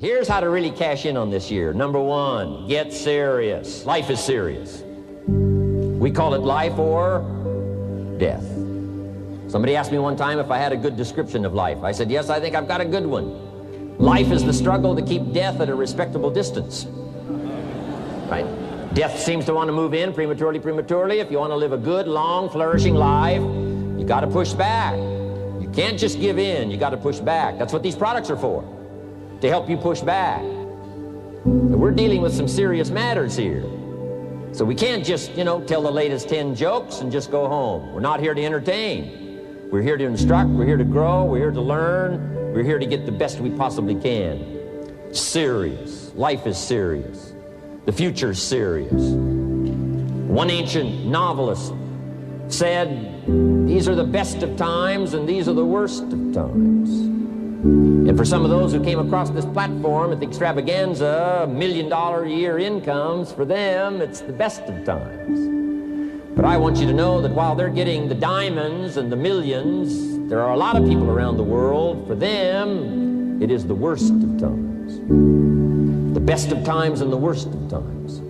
Here's how to really cash in on this year. Number one, get serious. Life is serious. We call it life or death. Somebody asked me one time if I had a good description of life. I said, yes, I think I've got a good one. Life is the struggle to keep death at a respectable distance. Right? Death seems to want to move in prematurely. If you want to live a good, long, flourishing life, you got to push back. You can't just give in. You got to push back. That's what these products are for, to help you push back. And we're dealing with some serious matters here. So we can't just, tell the latest 10 jokes and just go home. We're not here to entertain. We're here to instruct. We're here to grow. We're here to learn. We're here to get the best we possibly can. Serious. Life is serious. The future's serious. One ancient novelist said, these are the best of times and these are the worst of times. And for some of those who came across this platform at the extravaganza, $1 million a year incomes, for them, it's the best of times. But I want you to know that while they're getting the diamonds and the millions, there are a lot of people around the world, for them, it is the worst of times. The best of times and the worst of times.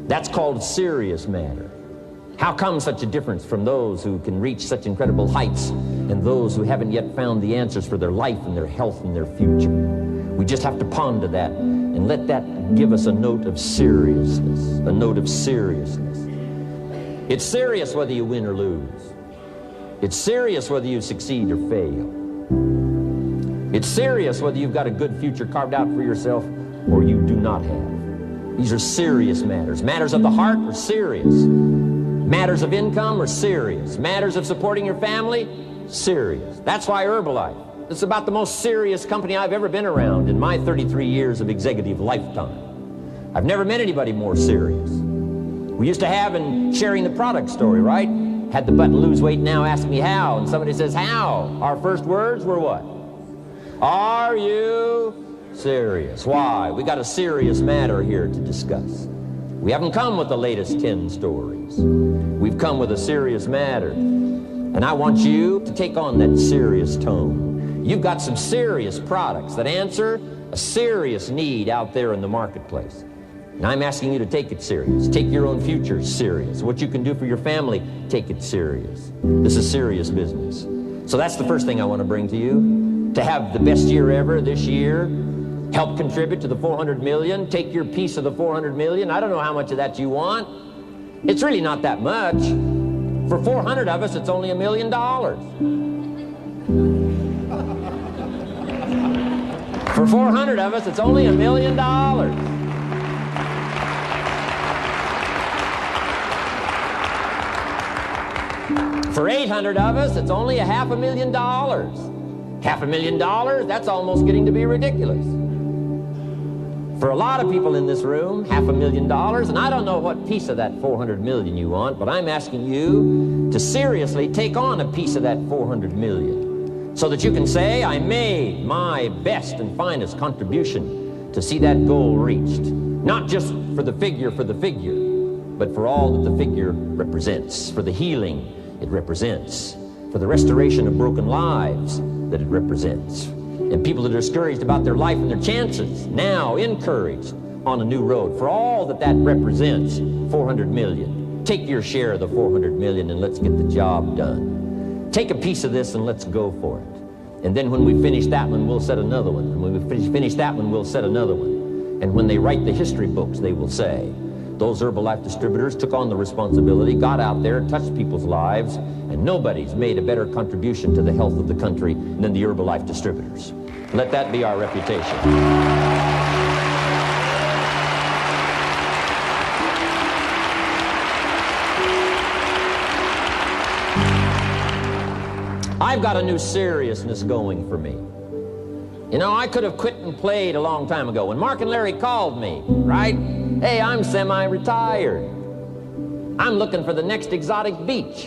That's called serious matter. How come such a difference from those who can reach such incredible heights and those who haven't yet found the answers for their life and their health and their future? We just have to ponder that and let that give us a note of seriousness, a note of seriousness. It's serious whether you win or lose. It's serious whether you succeed or fail. It's serious whether you've got a good future carved out for yourself or you do not have. These are serious matters. Matters of the heart are serious. Matters of income are serious. Matters of supporting your family, serious. That's why Herbalife, it's about the most serious company I've ever been around in my 33 years of executive lifetime. I've never met anybody more serious. We used to have in sharing the product story, right? Had the button lose weight, now ask me how. And somebody says, how? Our first words were what? Are you serious? Why? We got a serious matter here to discuss. We haven't come with the latest 10 stories. We've come with a serious matter. And I want you to take on that serious tone. You've got some serious products that answer a serious need out there in the marketplace. And I'm asking you to take it serious. Take your own future serious. What you can do for your family, take it serious. This is serious business. So that's the first thing I want to bring to you. To have the best year ever this year, help contribute to the 400 million, take your piece of the 400 million. I don't know how much of that you want. It's really not that much. For 400 of us, it's only $1 million. For 400 of us, it's only $1 million. For 800 of us, it's only $500,000. $500,000, that's almost getting to be ridiculous. For a lot of people in this room, $500,000, and I don't know what piece of that 400 million you want, but I'm asking you to seriously take on a piece of that 400 million so that you can say, I made my best and finest contribution to see that goal reached. Not just for the figure, but for all that the figure represents, for the healing it represents, for the restoration of broken lives that it represents. And people that are discouraged about their life and their chances, now encouraged on a new road. For all that that represents, 400 million. Take your share of the 400 million and let's get the job done. Take a piece of this and let's go for it. And then when we finish that one, we'll set another one. And when we finish that one, we'll set another one. And when they write the history books, they will say, those Herbalife distributors took on the responsibility, got out there, touched people's lives, and nobody's made a better contribution to the health of the country than the Herbalife distributors. Let that be our reputation. I've got a new seriousness going for me. You know, I could have quit and played a long time ago. When Mark and Larry called me, right? Hey, I'm semi-retired. I'm looking for the next exotic beach.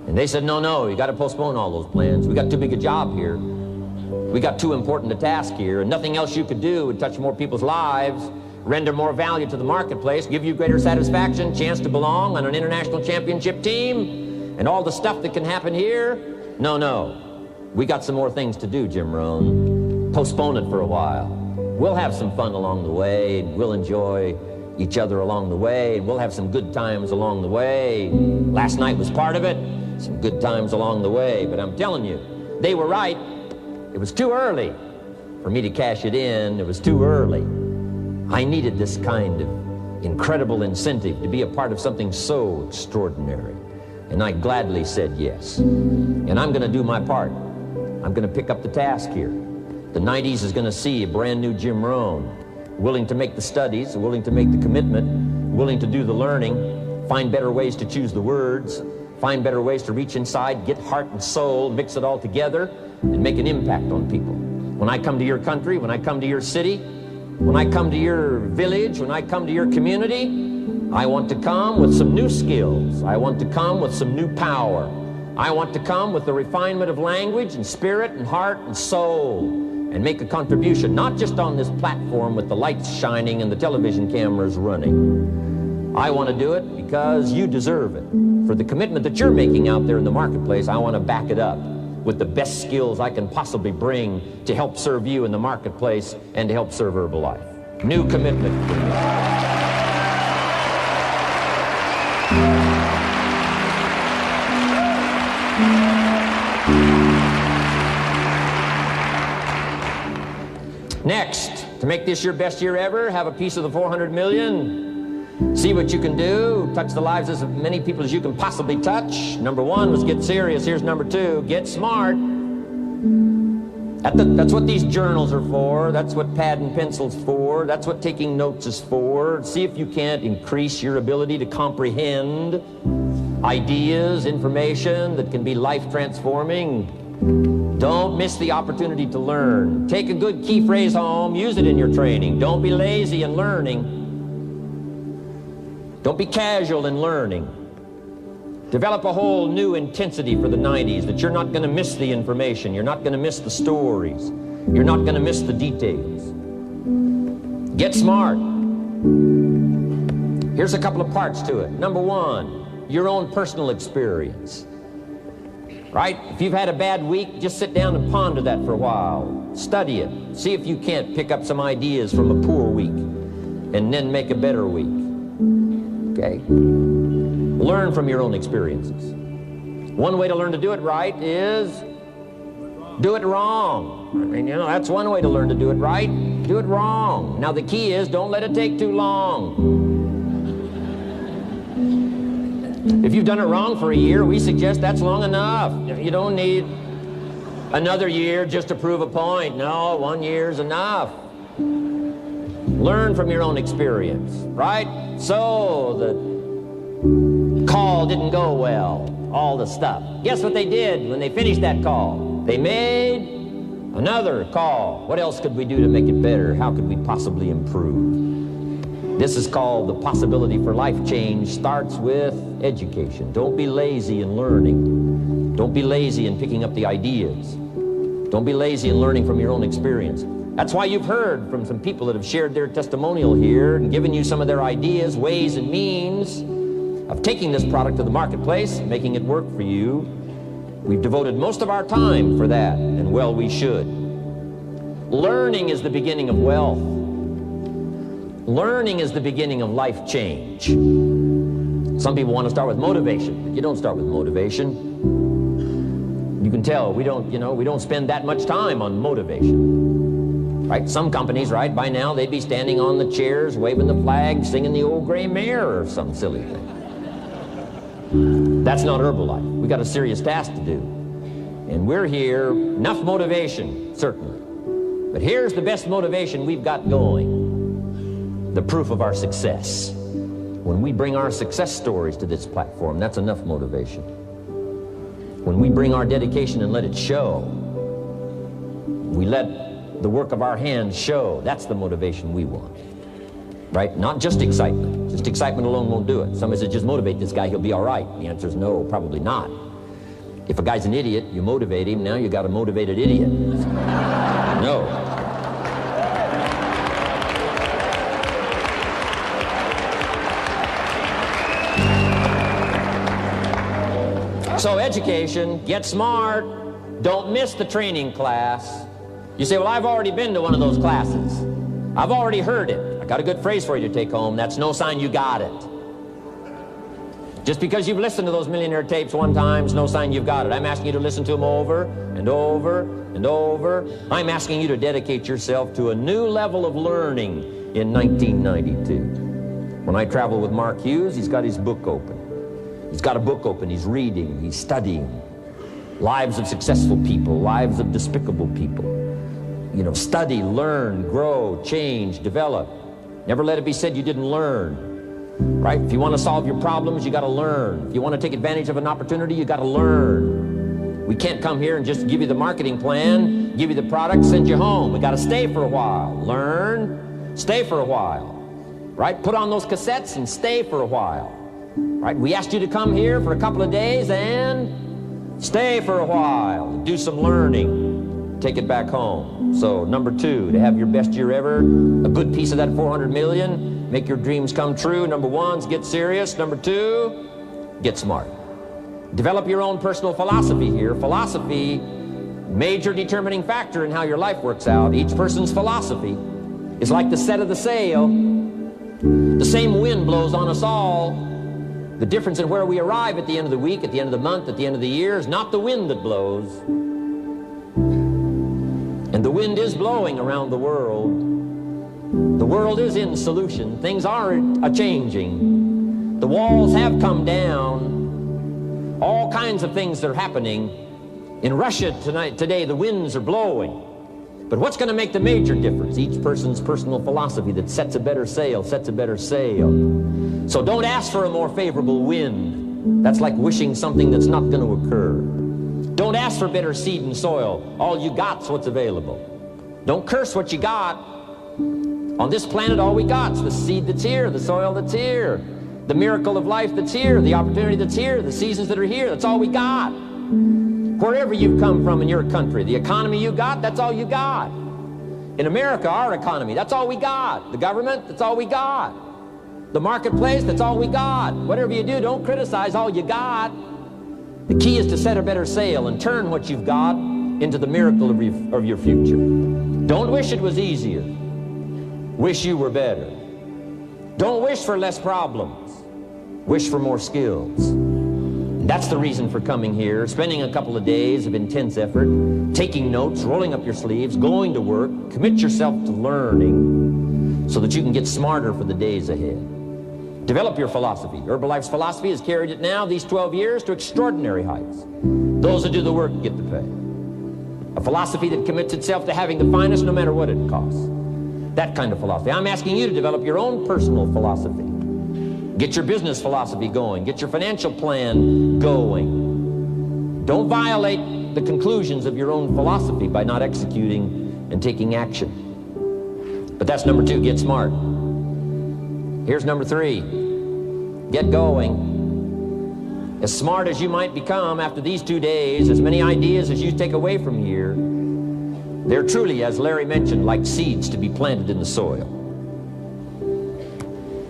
And they said, no, you got to postpone all those plans. We got too big a job here. We got too important a task here, and nothing else you could do would touch more people's lives, render more value to the marketplace, give you greater satisfaction, chance to belong on an international championship team, and all the stuff that can happen here. No. We got some more things to do, Jim Rohn. Postpone it for a while. We'll have some fun along the way, and we'll enjoy each other along the way, and we'll have some good times along the way. Last night was part of it, some good times along the way, but I'm telling you, they were right. It was too early for me to cash it in. It was too early. I needed this kind of incredible incentive to be a part of something so extraordinary. And I gladly said yes. And I'm going to do my part. I'm going to pick up the task here. The 90s is going to see a brand new Jim Rohn, willing to make the studies, willing to make the commitment, willing to do the learning, find better ways to choose the words, find better ways to reach inside, get heart and soul, mix it all together, and make an impact on people. When I come to your country, when I come to your city, when I come to your village, when I come to your community, I want to come with some new skills. I want to come with some new power. I want to come with the refinement of language and spirit and heart and soul and make a contribution, not just on this platform with the lights shining and the television cameras running. I want to do it because you deserve it. For the commitment that you're making out there in the marketplace, I want to back it up with the best skills I can possibly bring to help serve you in the marketplace and to help serve Herbalife. New commitment. Next, to make this your best year ever, have a piece of the 400 million. See what you can do. Touch the lives of as many people as you can possibly touch. Number one was get serious. Here's number two, get smart. That's what these journals are for. That's what pad and pencil's for. That's what taking notes is for. See if you can't increase your ability to comprehend ideas, information that can be life-transforming. Don't miss the opportunity to learn. Take a good key phrase home. Use it in your training. Don't be lazy in learning. Don't be casual in learning. Develop a whole new intensity for the 90s that you're not going to miss the information. You're not going to miss the stories. You're not going to miss the details. Get smart. Here's a couple of parts to it. Number one, your own personal experience. Right? If you've had a bad week, just sit down and ponder that for a while. Study it. See if you can't pick up some ideas from a poor week and then make a better week. Okay? Learn from your own experiences. One way to learn to do it right is do it wrong. I mean, you know, that's one way to learn to do it right. Do it wrong. Now the key is don't let it take too long. If you've done it wrong for a year, we suggest that's long enough. You don't need another year just to prove a point. No, 1 year is enough. Learn from your own experience, right? So the call didn't go well, all the stuff. Guess what they did when they finished that call? They made another call. What else could we do to make it better? How could we possibly improve? This is called the possibility for life change. Starts with education. Don't be lazy in learning. Don't be lazy in picking up the ideas. Don't be lazy in learning from your own experience. That's why you've heard from some people that have shared their testimonial here and given you some of their ideas, ways, and means of taking this product to the marketplace, making it work for you. We've devoted most of our time for that, and well, we should. Learning is the beginning of wealth. Learning is the beginning of life change. Some people want to start with motivation, but you don't start with motivation. You can tell we don't spend that much time on motivation. Right? Some companies, right, by now they'd be standing on the chairs, waving the flag, singing the old gray mare or some silly thing. That's not Herbalife. We got a serious task to do. And we're here, enough motivation, certainly. But here's the best motivation we've got going. The proof of our success. When we bring our success stories to this platform, that's enough motivation. When we bring our dedication and let it show, we let the work of our hands show, that's the motivation we want. Right? Not just excitement. Just excitement alone won't do it. Somebody says, just motivate this guy, he'll be all right. The answer is no, probably not. If a guy's an idiot, you motivate him, now you got a motivated idiot. No. So education, get smart, don't miss the training class. You say, well, I've already been to one of those classes. I've already heard it. I got a good phrase for you to take home. That's no sign you got it. Just because you've listened to those millionaire tapes one time is no sign you've got it. I'm asking you to listen to them over and over and over. I'm asking you to dedicate yourself to a new level of learning in 1992. When I travel with Mark Hughes, he's got his book open. He's got a book open. He's reading. He's studying. Lives of successful people, lives of despicable people. You know, study, learn, grow, change, develop. Never let it be said you didn't learn. Right? If you want to solve your problems, you got to learn. If you want to take advantage of an opportunity, you got to learn. We can't come here and just give you the marketing plan, give you the product, send you home. We got to stay for a while. Learn, stay for a while. Right? Put on those cassettes and stay for a while. Right? We asked you to come here for a couple of days and stay for a while. Do some learning. Take it back home. So, number 2, to have your best year ever, a good piece of that 400 million. Make your dreams come true. Number 1 is get serious. Number 2, get smart. Develop your own personal philosophy here. Philosophy, major determining factor in how your life works out. Each person's philosophy is like the set of the sail. The same wind blows on us all. The difference in where we arrive at the end of the week, at the end of the month, at the end of the year is not the wind that blows. And the wind is blowing around the world. The world is in solution. Things are a-changing. The walls have come down. All kinds of things are happening. In Russia today, the winds are blowing. But what's going to make the major difference? Each person's personal philosophy that sets a better sail, sets a better sail. So don't ask for a more favorable wind. That's like wishing something that's not going to occur. Don't ask for better seed and soil. All you got's what's available. Don't curse what you got. On this planet, all we got's the seed that's here, the soil that's here, the miracle of life that's here, the opportunity that's here, the seasons that are here. That's all we got. Wherever you've come from in your country, the economy you got, that's all you got. In America, our economy, that's all we got. The government, that's all we got. The marketplace, that's all we got. Whatever you do, don't criticize all you got. The key is to set a better sail and turn what you've got into the miracle of your future. Don't wish it was easier. Wish you were better. Don't wish for less problems. Wish for more skills. And that's the reason for coming here, spending a couple of days of intense effort, taking notes, rolling up your sleeves, going to work, commit yourself to learning so that you can get smarter for the days ahead. Develop your philosophy. Herbalife's philosophy has carried it now, these 12 years, to extraordinary heights. Those that do the work get the pay. A philosophy that commits itself to having the finest no matter what it costs. That kind of philosophy. I'm asking you to develop your own personal philosophy. Get your business philosophy going. Get your financial plan going. Don't violate the conclusions of your own philosophy by not executing and taking action. But that's number 2, get smart. Here's number 3, get going. As smart as you might become after these 2 days, as many ideas as you take away from here, they're truly, as Larry mentioned, like seeds to be planted in the soil.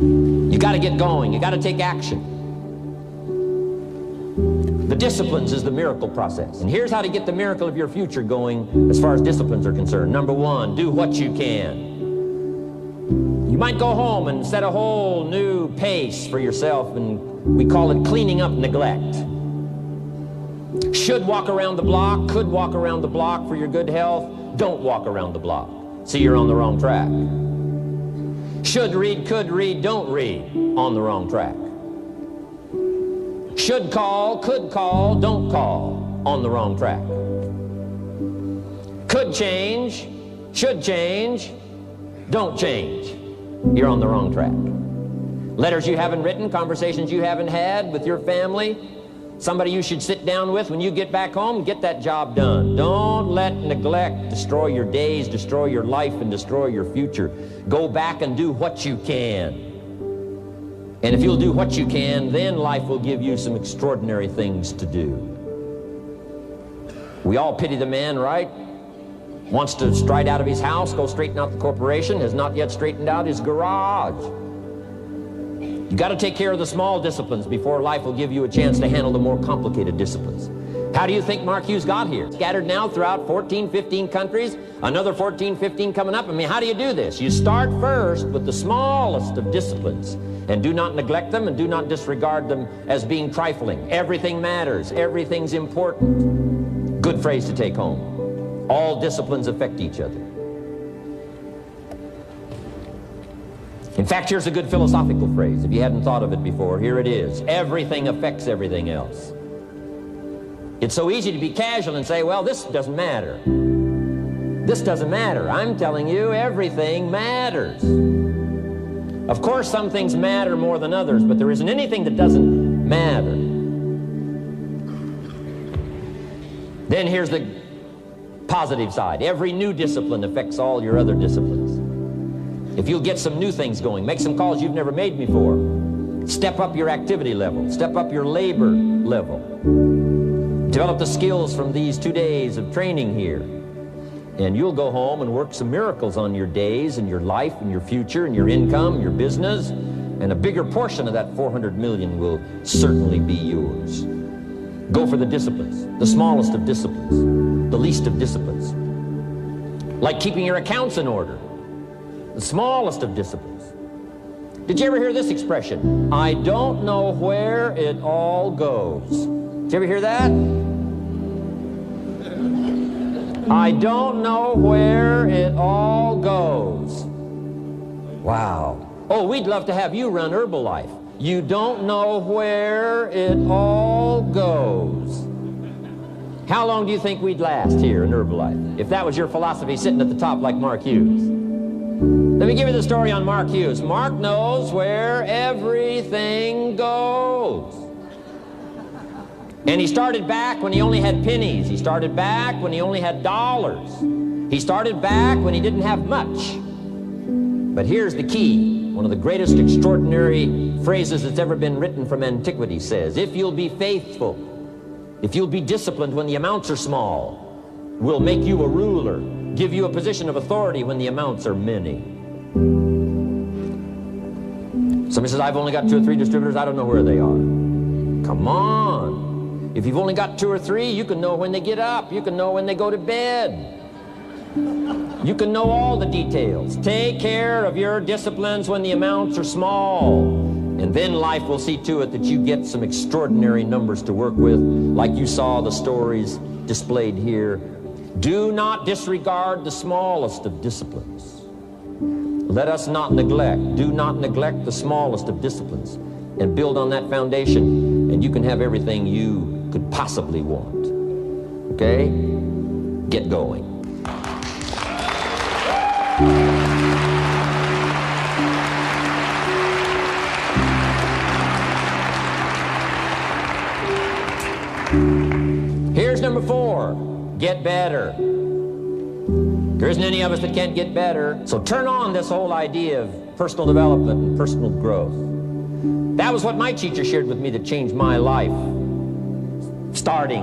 You got to get going. You got to take action. The disciplines is the miracle process. And here's how to get the miracle of your future going as far as disciplines are concerned. Number 1, do what you can. You might go home and set a whole new pace for yourself, and we call it cleaning up neglect. Should walk around the block, could walk around the block for your good health. Don't walk around the block. See, you're on the wrong track. Should read, could read, don't read. On the wrong track. Should call, could call, don't call. On the wrong track. Could change, should change, don't change. You're on the wrong track. Letters you haven't written, conversations you haven't had with your family, somebody you should sit down with when you get back home and get that job done. Don't let neglect destroy your days, destroy your life, and destroy your future. Go back and do what you can. And if you'll do what you can, then life will give you some extraordinary things to do. We all pity the man, right? Wants to stride out of his house, go straighten out the corporation, has not yet straightened out his garage. You got to take care of the small disciplines before life will give you a chance to handle the more complicated disciplines. How do you think Mark Hughes got here? Scattered now throughout 14, 15 countries, another 14, 15 coming up. I mean, how do you do this? You start first with the smallest of disciplines, and do not neglect them and do not disregard them as being trifling. Everything matters. Everything's important. Good phrase to take home. All disciplines affect each other. In fact, here's a good philosophical phrase. If you hadn't thought of it before, here it is. Everything affects everything else. It's so easy to be casual and say, well, this doesn't matter. This doesn't matter. I'm telling you, everything matters. Of course, some things matter more than others, but there isn't anything that doesn't matter. Then here's the positive side. Every new discipline affects all your other disciplines. If you'll get some new things going, make some calls you've never made before, step up your activity level, step up your labor level, develop the skills from these 2 days of training here, and you'll go home and work some miracles on your days and your life and your future and your income and your business, and a bigger portion of that 400 million will certainly be yours. Go for the disciplines, the smallest of disciplines, the least of disciplines. Like keeping your accounts in order, the smallest of disciplines. Did you ever hear this expression? I don't know where it all goes. Did you ever hear that? I don't know where it all goes. Wow. Oh, we'd love to have you run Herbalife. You don't know where it all goes. How long do you think we'd last here in Herbalife if that was your philosophy sitting at the top like Mark Hughes? Let me give you the story on Mark Hughes. Mark knows where everything goes. And he started back when he only had pennies. He started back when he only had dollars. He started back when he didn't have much. But here's the key. One of the greatest extraordinary phrases that's ever been written from antiquity says, if you'll be faithful, if you'll be disciplined when the amounts are small, we'll make you a ruler, give you a position of authority when the amounts are many. Somebody says, I've only got 2 or 3 distributors, I don't know where they are. Come on. If you've only got 2 or 3, you can know when they get up. You can know when they go to bed. You can know all the details. Take care of your disciplines when the amounts are small. And then life will see to it that you get some extraordinary numbers to work with, like you saw the stories displayed here. Do not disregard the smallest of disciplines. Let us not neglect. Do not neglect the smallest of disciplines. And build on that foundation, and you can have everything you could possibly want. Okay? Get going. Here's number 4. Get better. There isn't any of us that can't get better. So turn on this whole idea of personal development and personal growth. That was what my teacher shared with me that changed my life, starting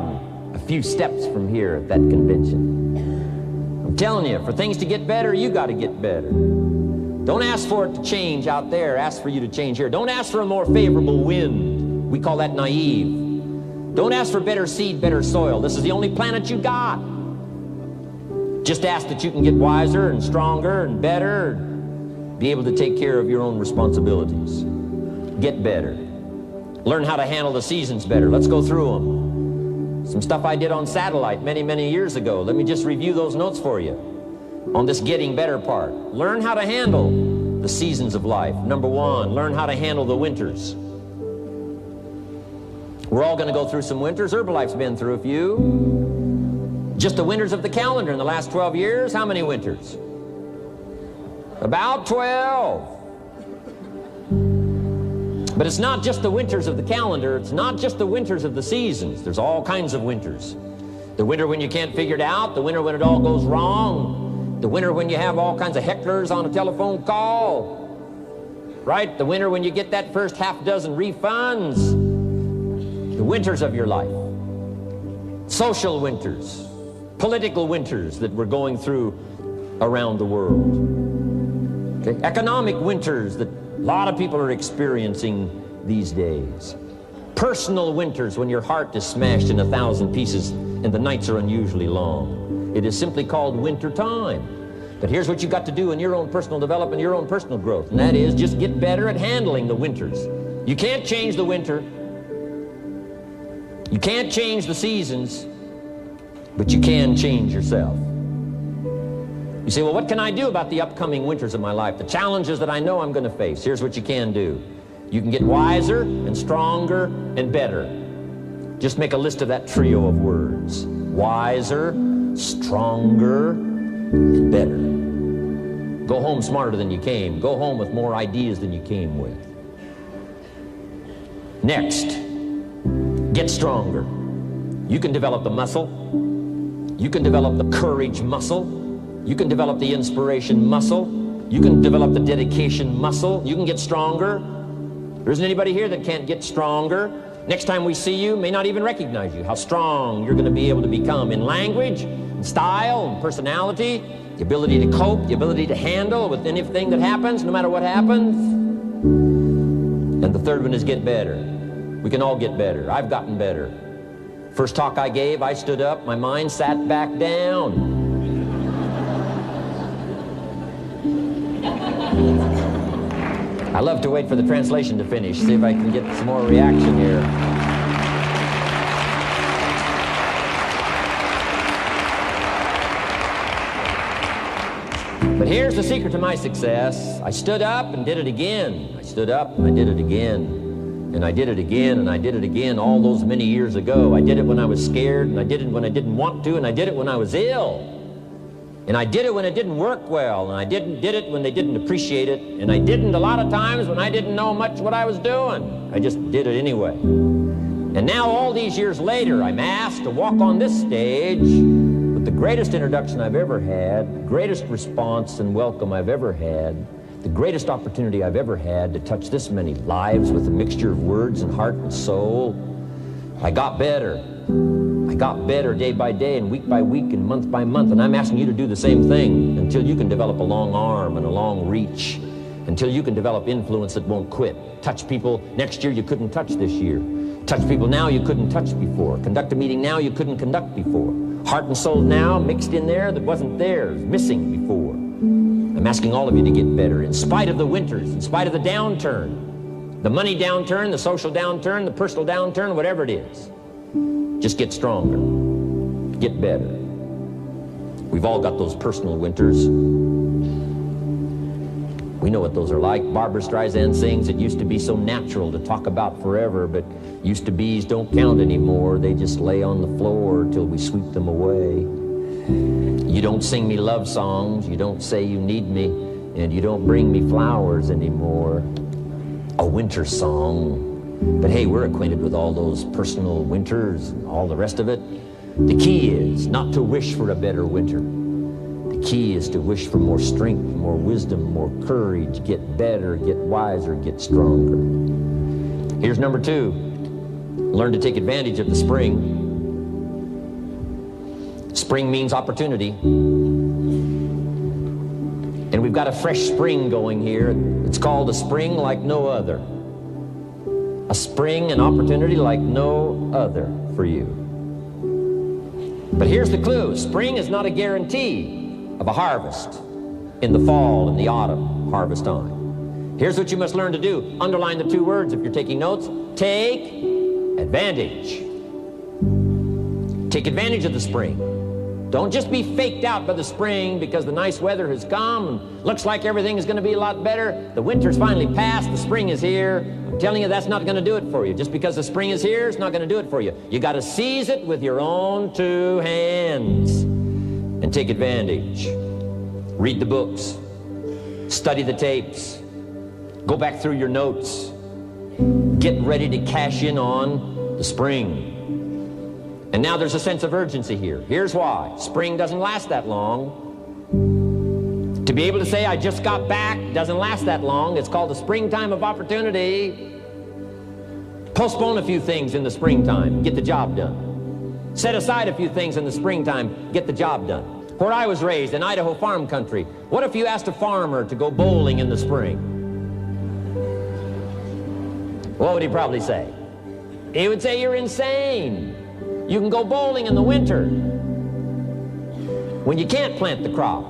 a few steps from here at that convention. I'm telling you, for things to get better, you got to get better. Don't ask for it to change out there. Ask for you to change here. Don't ask for a more favorable wind. We call that naive. Don't ask for better seed, better soil. This is the only planet you got. Just ask that you can get wiser and stronger and better, and be able to take care of your own responsibilities. Get better. Learn how to handle the seasons better. Let's go through them. Some stuff I did on satellite many, many years ago. Let me just review those notes for you on this getting better part. Learn how to handle the seasons of life. Number 1, learn how to handle the winters. We're all going to go through some winters. Herbalife's been through a few. Just the winters of the calendar in the last 12 years, how many winters? About 12. But it's not just the winters of the calendar. It's not just the winters of the seasons. There's all kinds of winters. The winter when you can't figure it out. The winter when it all goes wrong. The winter when you have all kinds of hecklers on a telephone call. Right? The winter when you get that first half dozen refunds. The winters of your life. Social winters. Political winters that we're going through around the world. Okay? Economic winters that a lot of people are experiencing these days. Personal winters when your heart is smashed in 1,000 pieces and the nights are unusually long. It is simply called winter time. But here's what you've got to do in your own personal development, your own personal growth, and that is just get better at handling the winters. You can't change the winter. You can't change the seasons, but you can change yourself. You say, well, what can I do about the upcoming winters of my life, the challenges that I know I'm going to face? Here's what you can do. You can get wiser and stronger and better. Just make a list of that trio of words. Wiser, stronger, and better. Go home smarter than you came. Go home with more ideas than you came with. Next, get stronger. You can develop the muscle. You can develop the courage muscle. You can develop the inspiration muscle. You can develop the dedication muscle. You can get stronger. There isn't anybody here that can't get stronger. Next time we see you, may not even recognize you, how strong you're going to be able to become in language, in style, and personality, the ability to cope, the ability to handle with anything that happens, no matter what happens. And the third one is get better. We can all get better. I've gotten better. First talk I gave, I stood up, my mind sat back down. I love to wait for the translation to finish, see if I can get some more reaction here. But here's the secret to my success. I stood up and did it again. I stood up and I did it again. And I did it again and I did it again all those many years ago. I did it when I was scared, and I did it when I didn't want to, and I did it when I was ill. And I did it when it didn't work well, and I did it when they didn't appreciate it, and I didn't a lot of times when I didn't know much what I was doing. I just did it anyway. And now all these years later, I'm asked to walk on this stage with the greatest introduction I've ever had, the greatest response and welcome I've ever had, the greatest opportunity I've ever had to touch this many lives with a mixture of words and heart and soul. I got better. I got better day by day and week by week and month by month, and I'm asking you to do the same thing until you can develop a long arm and a long reach, until you can develop influence that won't quit. Touch people next year you couldn't touch this year. Touch people now you couldn't touch before. Conduct a meeting now you couldn't conduct before. Heart and soul now mixed in there that wasn't theirs, missing before. I'm asking all of you to get better in spite of the winters, in spite of the downturn, the money downturn, the social downturn, the personal downturn, whatever it is. Just get stronger, get better. We've all got those personal winters. We know what those are like. Barbra Streisand sings, it used to be so natural to talk about forever, but used to be's don't count anymore. They just lay on the floor till we sweep them away. You don't sing me love songs, you don't say you need me, and you don't bring me flowers anymore. A winter song. But hey, we're acquainted with all those personal winters and all the rest of it. The key is not to wish for a better winter. The key is to wish for more strength, more wisdom, more courage, get better, get wiser, get stronger. Here's number 2. Learn to take advantage of the spring. Spring means opportunity. And we've got a fresh spring going here. It's called a spring like no other. A spring, an opportunity like no other for you. But here's the clue. Spring is not a guarantee of a harvest in the fall and the autumn harvest time. Here's what you must learn to do. Underline the 2 words if you're taking notes. Take advantage. Take advantage of the spring. Don't just be faked out by the spring because the nice weather has come and looks like everything is going to be a lot better. The winter's finally passed, the spring is here. I'm telling you, that's not going to do it for you. Just because the spring is here, it's not going to do it for you. You got to seize it with your own 2 hands and take advantage. Read the books. Study the tapes. Go back through your notes. Get ready to cash in on the spring. And now there's a sense of urgency here. Here's why. Spring doesn't last that long. To be able to say, I just got back, doesn't last that long. It's called the springtime of opportunity. Postpone a few things in the springtime. Get the job done. Set aside a few things in the springtime. Get the job done. Where I was raised, in Idaho farm country, what if you asked a farmer to go bowling in the spring? What would he probably say? He would say you're insane. You can go bowling in the winter when you can't plant the crop.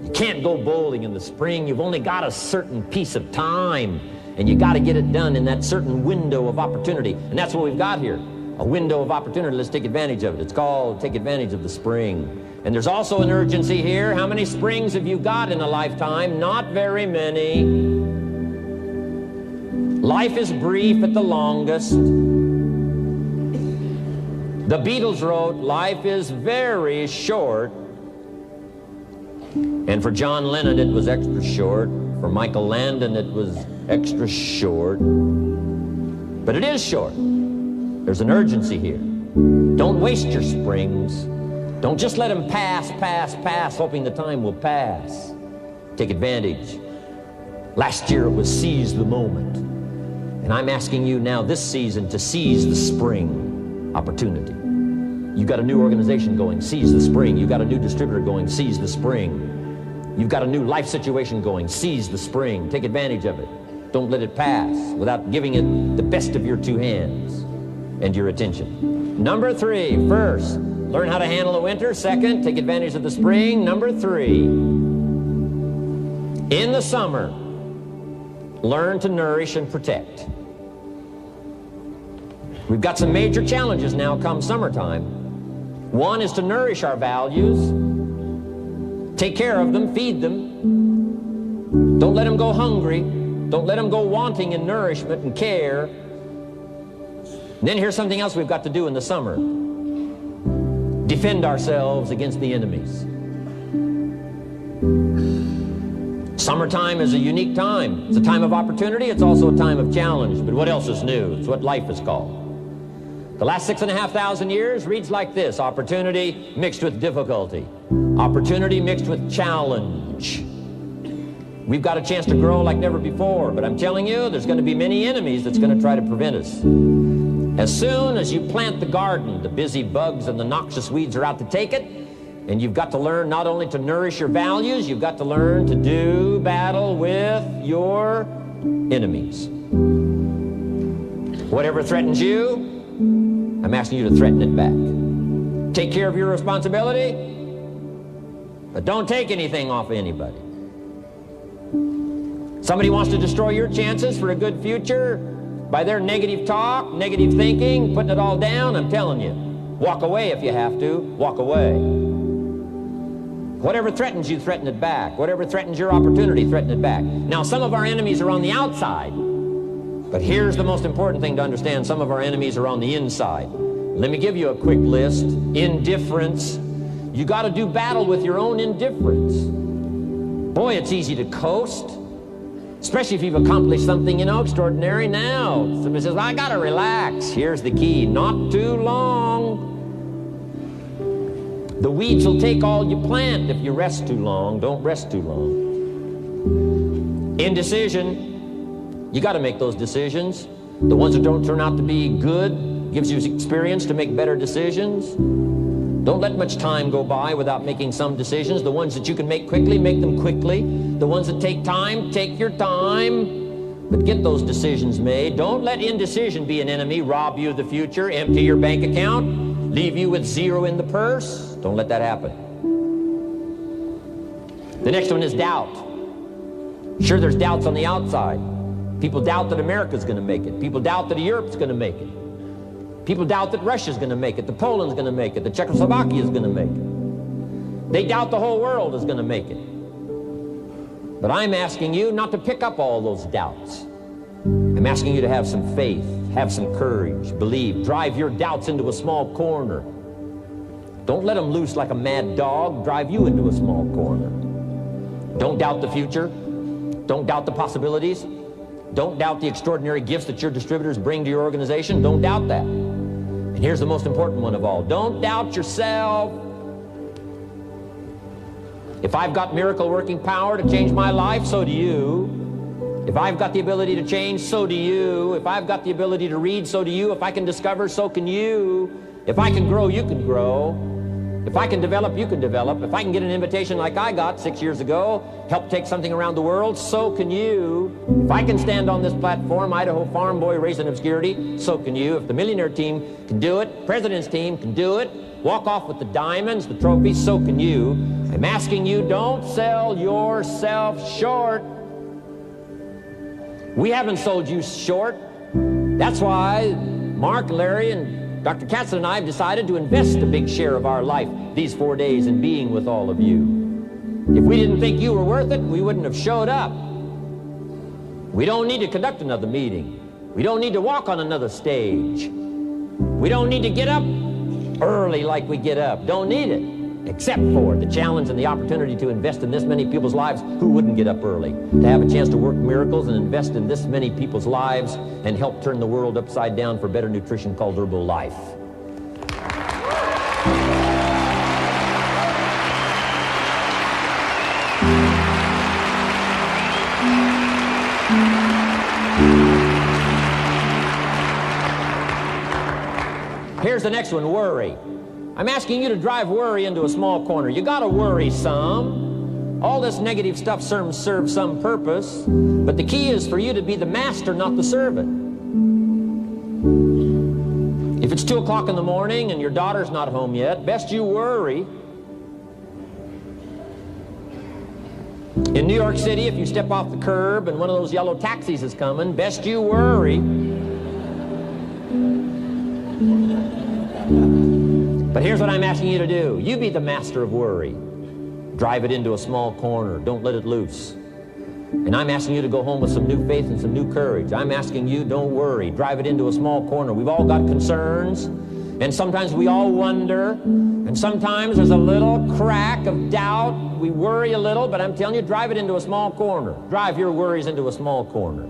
You can't go bowling in the spring. You've only got a certain piece of time, and you got to get it done in that certain window of opportunity. And that's what we've got here, a window of opportunity. Let's take advantage of it. It's called take advantage of the spring. And there's also an urgency here. How many springs have you got in a lifetime? Not very many. Life is brief at the longest. The Beatles wrote, life is very short. And for John Lennon, it was extra short. For Michael Landon, it was extra short. But it is short. There's an urgency here. Don't waste your springs. Don't just let them pass, hoping the time will pass. Take advantage. Last year it was seize the moment. And I'm asking you now this season to seize the spring opportunity. You've got a new organization going, seize the spring. You've got a new distributor going, seize the spring. You've got a new life situation going, seize the spring. Take advantage of it. Don't let it pass without giving it the best of your two hands and your attention. Number 3, first, learn how to handle the winter. Second, take advantage of the spring. Number 3, in the summer, learn to nourish and protect. We've got some major challenges now come summertime. One is to nourish our values, take care of them, feed them. Don't let them go hungry. Don't let them go wanting in nourishment and care. And then here's something else we've got to do in the summer. Defend ourselves against the enemies. Summertime is a unique time. It's a time of opportunity. It's also a time of challenge. But what else is new? It's what life is called. The last 6,500 years reads like this: opportunity mixed with difficulty. Opportunity mixed with challenge. We've got a chance to grow like never before, but I'm telling you, there's going to be many enemies that's going to try to prevent us. As soon as you plant the garden, the busy bugs and the noxious weeds are out to take it, and you've got to learn not only to nourish your values, you've got to learn to do battle with your enemies. Whatever threatens you, I'm asking you to threaten it back. Take care of your responsibility, but don't take anything off of anybody. Somebody wants to destroy your chances for a good future by their negative talk, negative thinking, putting it all down. I'm telling you, walk away if you have to. Walk away. Whatever threatens you, threaten it back. Whatever threatens your opportunity, threaten it back. Now, some of our enemies are on the outside, but here's the most important thing to understand. Some of our enemies are on the inside. Let me give you a quick list. Indifference. You got to do battle with your own indifference. Boy, it's easy to coast, especially if you've accomplished something, extraordinary. Now, somebody says, well, I got to relax. Here's the key. Not too long. The weeds will take all you plant if you rest too long. Don't rest too long. Indecision. You got to make those decisions. The ones that don't turn out to be good gives you experience to make better decisions. Don't let much time go by without making some decisions. The ones that you can make quickly, make them quickly. The ones that take time, take your time. But get those decisions made. Don't let indecision be an enemy, rob you of the future, empty your bank account, leave you with zero in the purse. Don't let that happen. The next one is doubt. Sure, there's doubts on the outside. People doubt that America's going to make it. People doubt that Europe's going to make it. People doubt that Russia's going to make it, that Poland's going to make it, that Czechoslovakia is going to make it. They doubt the whole world is going to make it. But I'm asking you not to pick up all those doubts. I'm asking you to have some faith, have some courage, believe, drive your doubts into a small corner. Don't let them loose like a mad dog, drive you into a small corner. Don't doubt the future. Don't doubt the possibilities. Don't doubt the extraordinary gifts that your distributors bring to your organization. Don't doubt that. And here's the most important one of all. Don't doubt yourself. If I've got miracle working power to change my life, so do you. If I've got the ability to change, so do you. If I've got the ability to read, so do you. If I can discover, so can you. If I can grow, you can grow. If I can develop, you can develop. If I can get an invitation like I got 6 years ago, help take something around the world, so can you. If I can stand on this platform, Idaho farm boy raised in obscurity, so can you. If the millionaire team can do it, president's team can do it, walk off with the diamonds, the trophies, so can you. I'm asking you, don't sell yourself short. We haven't sold you short. That's why Mark, Larry, and Dr. Katzen and I have decided to invest a big share of our life these 4 days in being with all of you. If we didn't think you were worth it, we wouldn't have showed up. We don't need to conduct another meeting. We don't need to walk on another stage. We don't need to get up early like we get up. Don't need it. Except for the challenge and the opportunity to invest in this many people's lives who wouldn't get up early. To have a chance to work miracles and invest in this many people's lives and help turn the world upside down for better nutrition called Herbalife. Here's the next one, worry. I'm asking you to drive worry into a small corner. You gotta worry some. All this negative stuff serves some purpose, but the key is for you to be the master, not the servant. If it's 2 o'clock in the morning and your daughter's not home yet, best you worry. In New York City, if you step off the curb and one of those yellow taxis is coming, best you worry. But here's what I'm asking you to do. You be the master of worry. Drive it into a small corner. Don't let it loose. And I'm asking you to go home with some new faith and some new courage. I'm asking you, don't worry. Drive it into a small corner. We've all got concerns, and sometimes we all wonder, and sometimes there's a little crack of doubt. We worry a little, but I'm telling you, drive it into a small corner. Drive your worries into a small corner.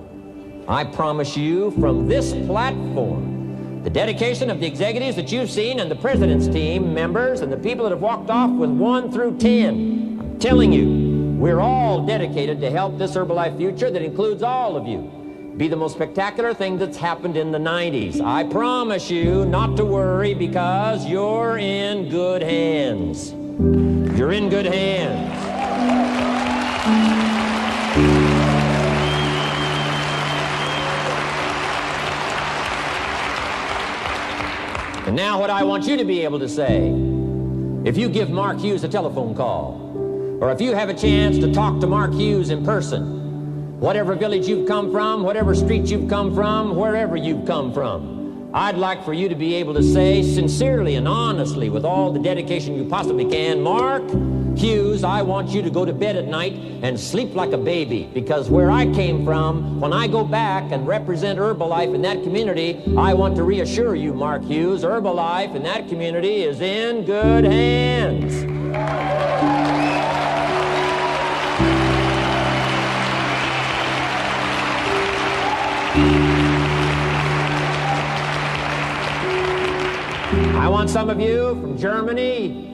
I promise you, from this platform, the dedication of the executives that you've seen and the president's team members and the people that have walked off with 1 through 10, I'm telling you, we're all dedicated to help this Herbalife future that includes all of you be the most spectacular thing that's happened in the 90s. I promise you not to worry, because you're in good hands. You're in good hands. And now what I want you to be able to say, if you give Mark Hughes a telephone call, or if you have a chance to talk to Mark Hughes in person, whatever village you've come from, whatever street you've come from, wherever you've come from, I'd like for you to be able to say sincerely and honestly, with all the dedication you possibly can, Mark Hughes, I want you to go to bed at night and sleep like a baby, because where I came from, when I go back and represent Herbalife in that community, I want to reassure you, Mark Hughes, Herbalife in that community is in good hands. I want some of you from Germany,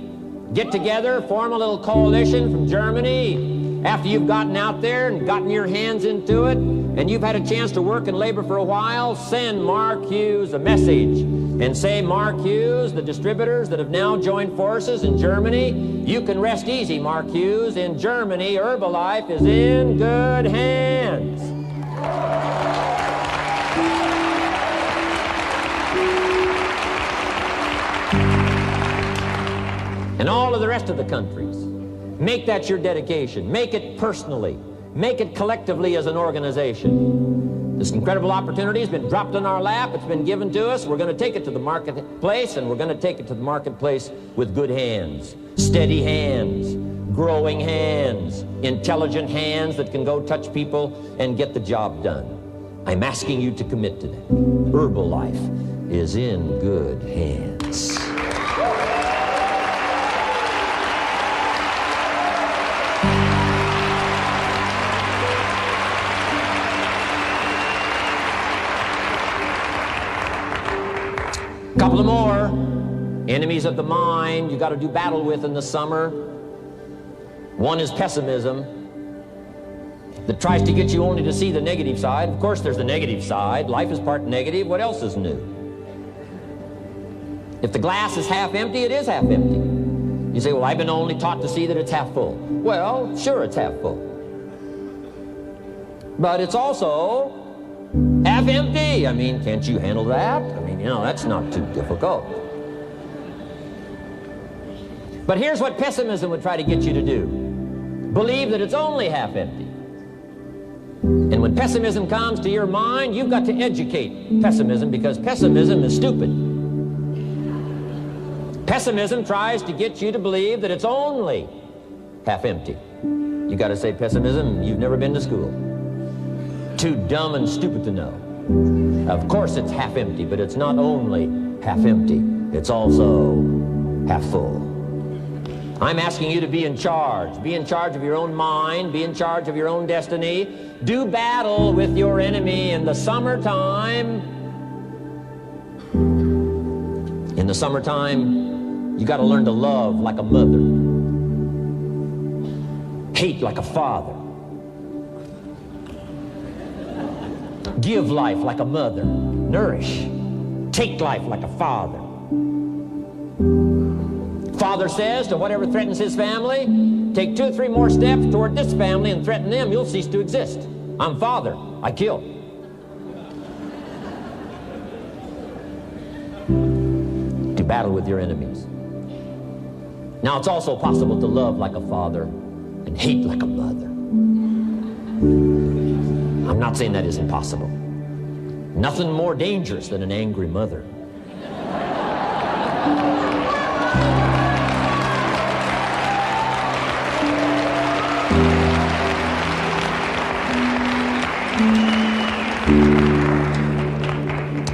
get together, form a little coalition from Germany. After you've gotten out there and gotten your hands into it, and you've had a chance to work and labor for a while, send Mark Hughes a message and say, Mark Hughes, the distributors that have now joined forces in Germany, you can rest easy, Mark Hughes. In Germany, Herbalife is in good hands. And all of the rest of the countries, make that your dedication. Make it personally. Make it collectively as an organization. This incredible opportunity has been dropped in our lap. It's been given to us. We're going to take it to the marketplace, and we're going to take it to the marketplace with good hands, steady hands, growing hands, intelligent hands that can go touch people and get the job done. I'm asking you to commit to that. Herbalife is in good hands. Couple of more enemies of the mind you got to do battle with in the summer. One is pessimism, that tries to get you only to see the negative side. Of course, there's the negative side. Life is part negative. What else is new? If the glass is half empty, it is half empty. You say, well, I've been only taught to see that it's half full. Well, sure, it's half full. But it's also half empty. I mean, can't you handle that? I mean, you know, that's not too difficult. But here's what pessimism would try to get you to do. Believe that it's only half empty. And when pessimism comes to your mind, you've got to educate pessimism, because pessimism is stupid. Pessimism tries to get you to believe that it's only half empty. You got to say, pessimism, you've never been to school. Too dumb and stupid to know. Of course it's half empty, but it's not only half empty. It's also half full. I'm asking you to be in charge. Be in charge of your own mind. Be in charge of your own destiny. Do battle with your enemy in the summertime. In the summertime, you got to learn to love like a mother. Hate like a father. Give life like a mother. Nourish. Take life like a father. Father says to whatever threatens his family, take 2 or 3 more steps toward this family and threaten them, you'll cease to exist. I'm father. I kill. Do battle with your enemies. Now, it's also possible to love like a father and hate like a mother. I'm not saying that isn't possible. Nothing more dangerous than an angry mother.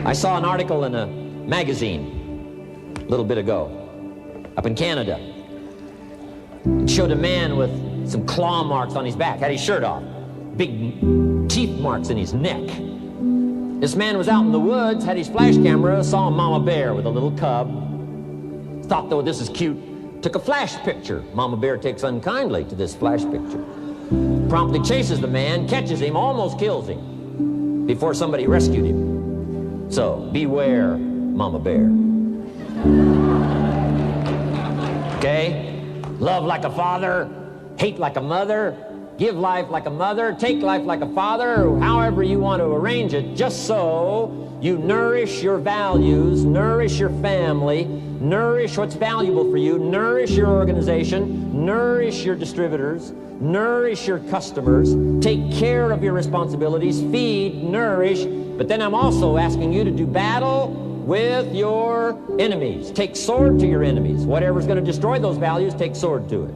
I saw an article in a magazine a little bit ago up in Canada. It showed a man with some claw marks on his back, had his shirt off, big teeth marks in his neck. This man was out in the woods, had his flash camera, saw a mama bear with a little cub, thought, though, this is cute, took a flash picture. Mama bear takes unkindly to this flash picture. Promptly chases the man, catches him, almost kills him before somebody rescued him. So, beware, Mama Bear. Okay? Love like a father, hate like a mother, give life like a mother, take life like a father, however you want to arrange it, just so you nourish your values, nourish your family, nourish what's valuable for you, nourish your organization, nourish your distributors, nourish your customers, take care of your responsibilities, feed, nourish. But then I'm also asking you to do battle with your enemies. Take sword to your enemies. Whatever's going to destroy those values, take sword to it.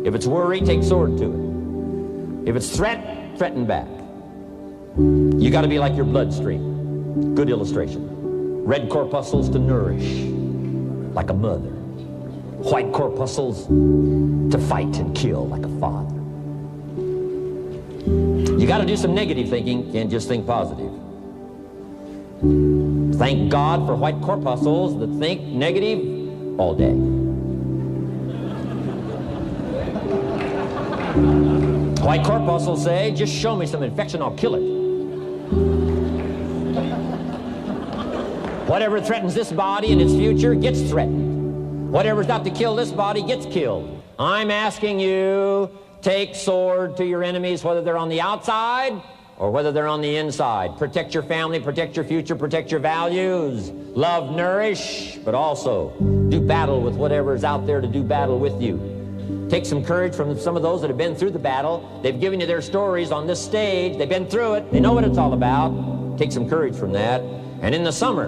If it's worry, take sword to it. If it's threat, threaten back. You got to be like your bloodstream. Good illustration. Red corpuscles to nourish, like a mother. White corpuscles to fight and kill, like a father. You got to do some negative thinking. Can't just think positive. Thank God for white corpuscles that think negative all day. White corpuscles say, just show me some infection, I'll kill it. Whatever threatens this body and its future gets threatened. Whatever's out to kill this body gets killed. I'm asking you, take sword to your enemies, whether they're on the outside or whether they're on the inside. Protect your family, protect your future, protect your values. Love, nourish, but also do battle with whatever's out there to do battle with you. Take some courage from some of those that have been through the battle. They've given you their stories on this stage. They've been through it. They know what it's all about. Take some courage from that. And in the summer,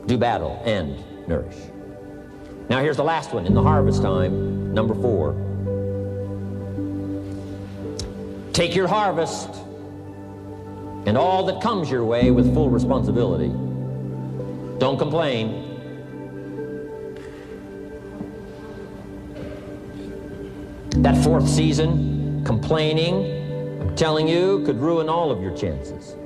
do battle and nourish. Now here's the last one in the harvest time, number 4. Take your harvest and all that comes your way with full responsibility. Don't complain. That 4th season, complaining, I'm telling you, could ruin all of your chances.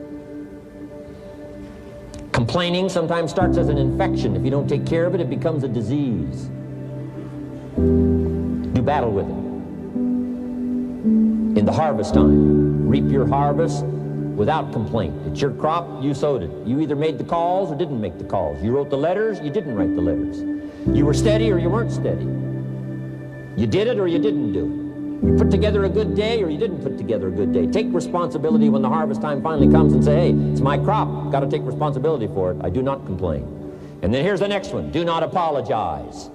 Complaining sometimes starts as an infection. If you don't take care of it, it becomes a disease. Do battle with it. In the harvest time, reap your harvest without complaint. It's your crop, you sowed it. You either made the calls or didn't make the calls. You wrote the letters, you didn't write the letters. You were steady or you weren't steady. You did it or you didn't do it. You put together a good day or you didn't put together a good day. Take responsibility when the harvest time finally comes and say, hey, it's my crop. Got to take responsibility for it. I do not complain. And then here's the next one. Do not apologize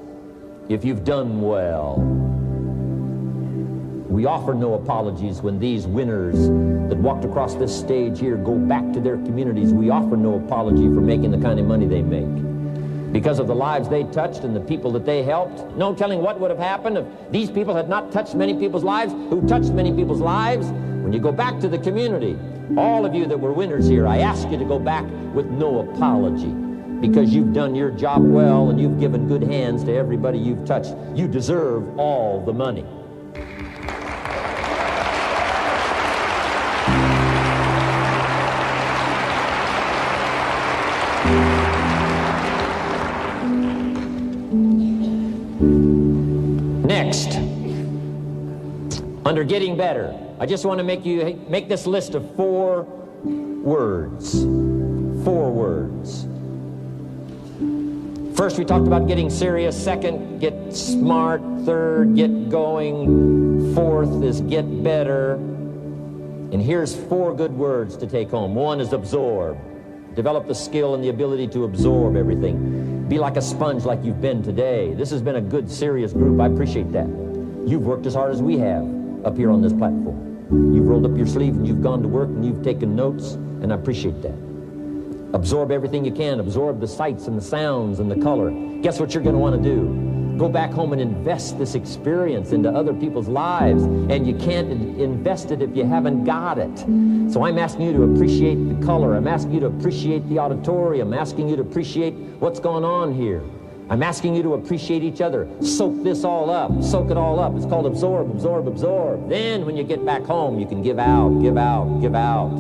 if you've done well. We offer no apologies when these winners that walked across this stage here go back to their communities. We offer no apology for making the kind of money they make. Because of the lives they touched and the people that they helped. No telling what would have happened if these people had not touched many people's lives, who touched many people's lives. When you go back to the community, all of you that were winners here, I ask you to go back with no apology. Because you've done your job well and you've given good hands to everybody you've touched. You deserve all the money. Next, under getting better, I just want to make this list of 4 words. 4 words. First, we talked about getting serious. Second, get smart. Third, get going. Fourth is get better. And here's 4 good words to take home. 1 is absorb. Develop the skill and the ability to absorb everything. Be like a sponge like you've been today. This has been a good, serious group. I appreciate that. You've worked as hard as we have up here on this platform. You've rolled up your sleeve and you've gone to work and you've taken notes, and I appreciate that. Absorb everything you can. Absorb the sights and the sounds and the color. Guess what you're going to want to do? Go back home and invest this experience into other people's lives, and you can't invest it if you haven't got it. So I'm asking you to appreciate the color. I'm asking you to appreciate the auditorium. I'm asking you to appreciate what's going on here. I'm asking you to appreciate each other. Soak this all up. Soak it all up. It's called absorb, absorb, absorb. Then when you get back home, you can give out, give out, give out.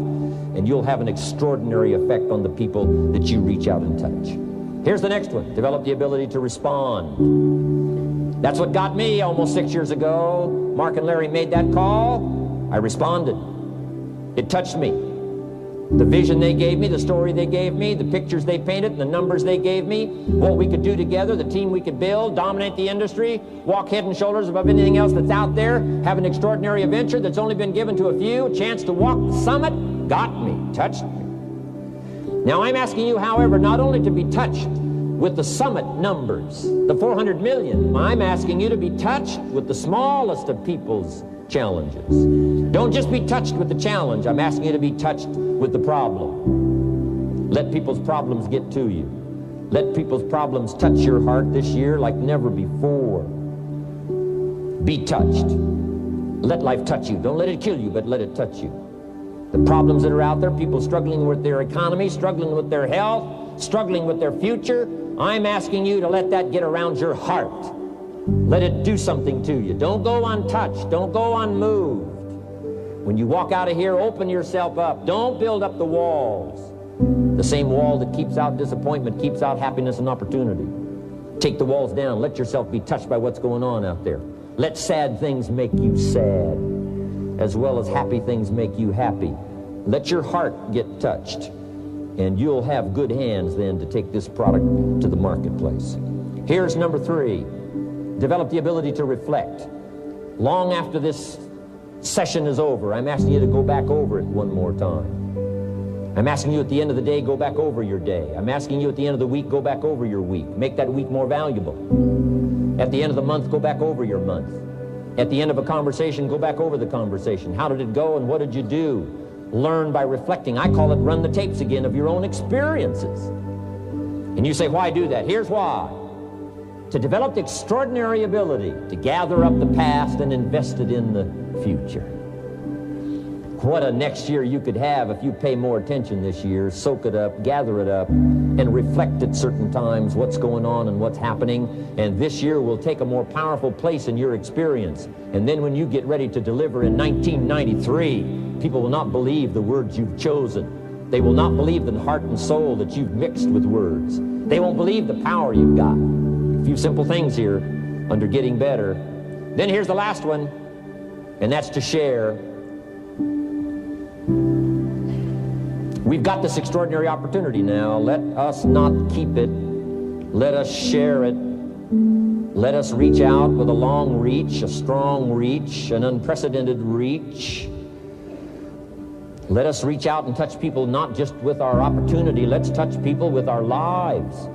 And you'll have an extraordinary effect on the people that you reach out and touch. Here's the next one. Develop the ability to respond. That's what got me almost 6 years ago. Mark and Larry made that call. I responded. It touched me. The vision they gave me, the story they gave me, the pictures they painted, the numbers they gave me, what we could do together, the team we could build, dominate the industry, walk head and shoulders above anything else that's out there, have an extraordinary adventure that's only been given to a few, a chance to walk the summit, got me, touched me. Now I'm asking you, however, not only to be touched with the summit numbers, the 400 million, I'm asking you to be touched with the smallest of people's challenges. Don't just be touched with the challenge. I'm asking you to be touched with the problem. Let people's problems get to you. Let people's problems touch your heart this year like never before. Be touched. Let life touch you. Don't let it kill you, but let it touch you. The problems that are out there, people struggling with their economy, struggling with their health, struggling with their future, I'm asking you to let that get around your heart. Let it do something to you. Don't go untouched. Don't go unmoved. When you walk out of here, open yourself up. Don't build up the walls. The same wall that keeps out disappointment keeps out happiness and opportunity. Take the walls down. Let yourself be touched by what's going on out there. Let sad things make you sad, as well as happy things make you happy. Let your heart get touched, and you'll have good hands then to take this product to the marketplace. Here's number 3. Develop the ability to reflect. Long after this session is over, I'm asking you to go back over it one more time. I'm asking you at the end of the day, go back over your day. I'm asking you at the end of the week, go back over your week. Make that week more valuable. At the end of the month, go back over your month. At the end of a conversation, go back over the conversation. How did it go and what did you do? Learn by reflecting. I call it run the tapes again of your own experiences. And you say, why do that? Here's why. To develop the extraordinary ability to gather up the past and invest it in the future. What a next year you could have if you pay more attention this year, soak it up, gather it up, and reflect at certain times what's going on and what's happening. And this year will take a more powerful place in your experience. And then when you get ready to deliver in 1993, people will not believe the words you've chosen. They will not believe the heart and soul that you've mixed with words. They won't believe the power you've got. A few simple things here under getting better. Then here's the last one, and that's to share. We've got this extraordinary opportunity now. Let us not keep it. Let us share it. Let us reach out with a long reach, a strong reach, an unprecedented reach. Let us reach out and touch people not just with our opportunity. Let's touch people with our lives.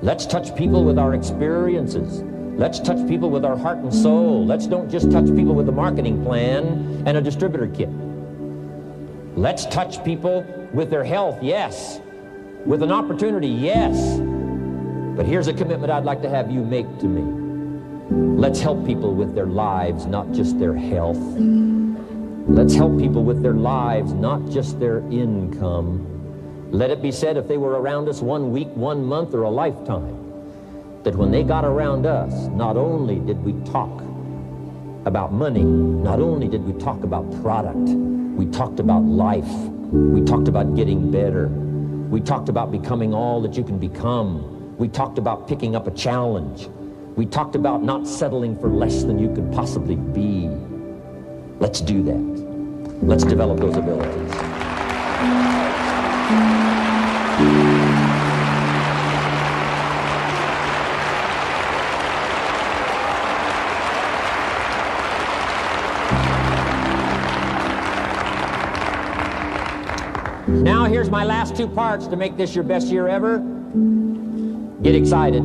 Let's touch people with our experiences. Let's touch people with our heart and soul. Let's don't just touch people with a marketing plan and a distributor kit. Let's touch people with their health, yes. With an opportunity, yes. But here's a commitment I'd like to have you make to me. Let's help people with their lives, not just their health. Let's help people with their lives, not just their income. Let it be said, if they were around us 1 week, 1 month, or a lifetime, that when they got around us, not only did we talk about money, not only did we talk about product, we talked about life. We talked about getting better. We talked about becoming all that you can become. We talked about picking up a challenge. We talked about not settling for less than you could possibly be. Let's do that. Let's develop those abilities. Now here's my last 2 parts to make this your best year ever. Get excited.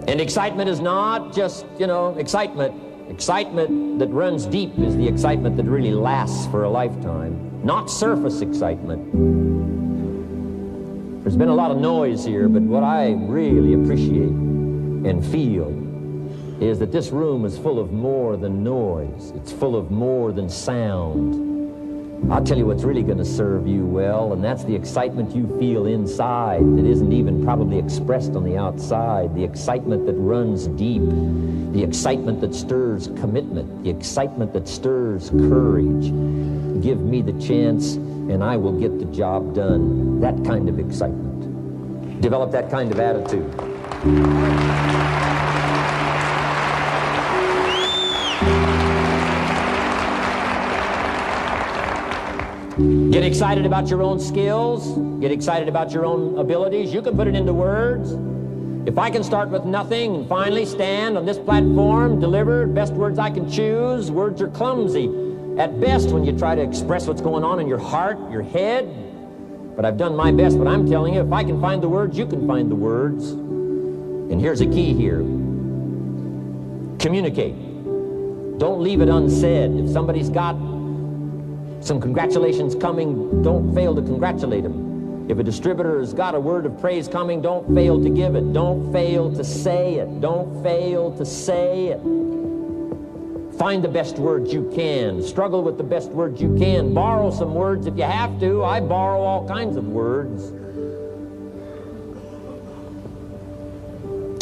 And excitement is not just, excitement. Excitement that runs deep is the excitement that really lasts for a lifetime, not surface excitement. There's been a lot of noise here, but what I really appreciate and feel is that this room is full of more than noise. It's full of more than sound. I'll tell you what's really going to serve you well, and that's the excitement you feel inside that isn't even probably expressed on the outside, the excitement that runs deep, the excitement that stirs commitment, the excitement that stirs courage. Give me the chance, and I will get the job done. That kind of excitement. Develop that kind of attitude. Get excited about your own skills. Get excited about your own abilities. You can put it into words. If I can start with nothing and finally stand on this platform, deliver best words I can choose, words are clumsy at best when you try to express what's going on in your heart, your head. But I've done my best. But I'm telling you, if I can find the words, you can find the words. And here's a key here. Communicate. Don't leave it unsaid. If somebody's got some congratulations coming, don't fail to congratulate them. If a distributor has got a word of praise coming, don't fail to give it. Don't fail to say it. Don't fail to say it. Find the best words you can. Struggle with the best words you can. Borrow some words if you have to. I borrow all kinds of words.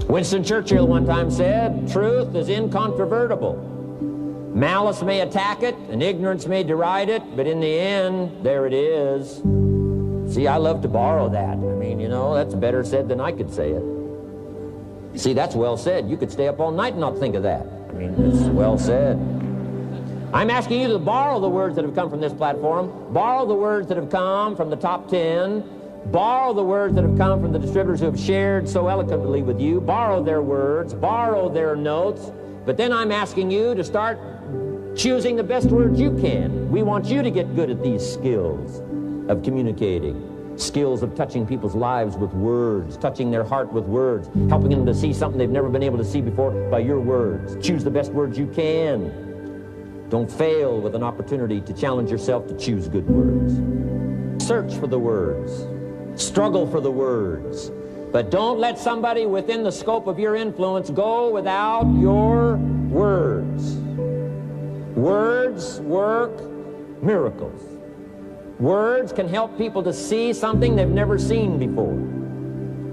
Winston Churchill one time said, "Truth is incontrovertible. Malice may attack it, and ignorance may deride it, but in the end, there it is." See, I love to borrow that. I mean, that's better said than I could say it. See, that's well said. You could stay up all night and not think of that. I mean, it's well said. I'm asking you to borrow the words that have come from this platform, borrow the words that have come from the top 10, borrow the words that have come from the distributors who have shared so eloquently with you, borrow their words, borrow their notes, but then I'm asking you to start choosing the best words you can. We want you to get good at these skills of communicating, skills of touching people's lives with words, touching their heart with words, helping them to see something they've never been able to see before by your words. Choose the best words you can. Don't fail with an opportunity to challenge yourself to choose good words. Search for the words. Struggle for the words. But don't let somebody within the scope of your influence go without your words. Words work miracles. Words can help people to see something they've never seen before.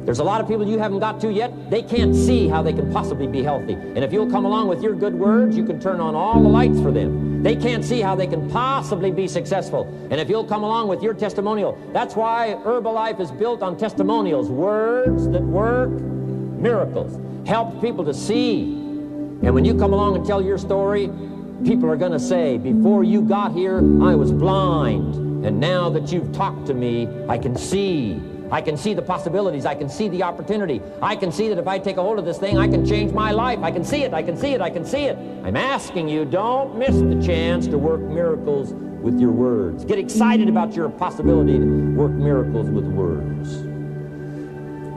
There's a lot of people you haven't got to yet. They can't see how they can possibly be healthy. And if you'll come along with your good words, you can turn on all the lights for them. They can't see how they can possibly be successful. And if you'll come along with your testimonial, that's why Herbalife is built on testimonials. Words that work miracles. Help people to see. And when you come along and tell your story, people are going to say, before you got here, I was blind. And now that you've talked to me, I can see. I can see the possibilities. I can see the opportunity. I can see that if I take a hold of this thing, I can change my life. I can see it. I can see it. I can see it. I'm asking you, don't miss the chance to work miracles with your words. Get excited about your possibility to work miracles with words.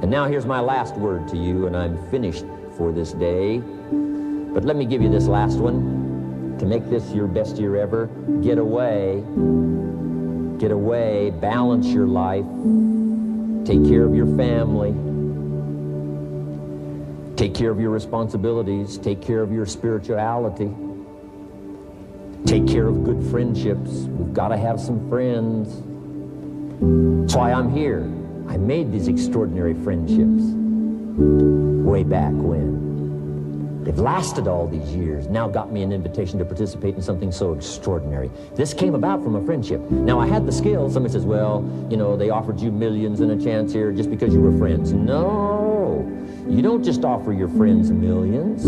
And now here's my last word to you, and I'm finished for this day. But let me give you this last one. To make this your best year ever, get away, balance your life, take care of your family, take care of your responsibilities, take care of your spirituality, take care of good friendships. We've got to have some friends. That's why I'm here. I made these extraordinary friendships way back when. They've lasted all these years, now got me an invitation to participate in something so extraordinary. This came about from a friendship. Now, I had the skills. Somebody says, well, you know, they offered you millions and a chance here just because you were friends. No, you don't just offer your friends millions.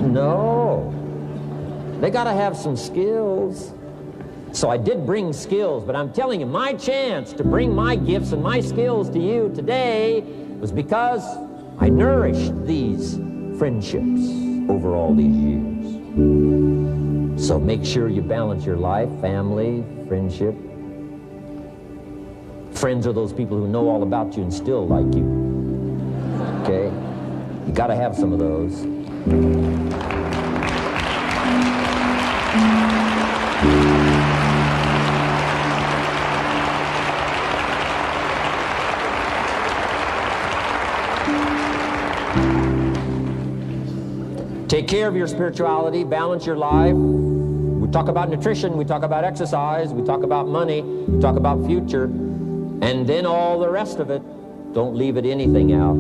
No, they got to have some skills. So I did bring skills, but I'm telling you, my chance to bring my gifts and my skills to you today was because I nourished these friendships over all these years. So make sure you balance your life, family, friendship. Friends are those people who know all about you and still like you. Okay? You got to have some of those. Take care of your spirituality, balance your life. We talk about nutrition, we talk about exercise, we talk about money, we talk about future, and then all the rest of it. Don't leave anything out.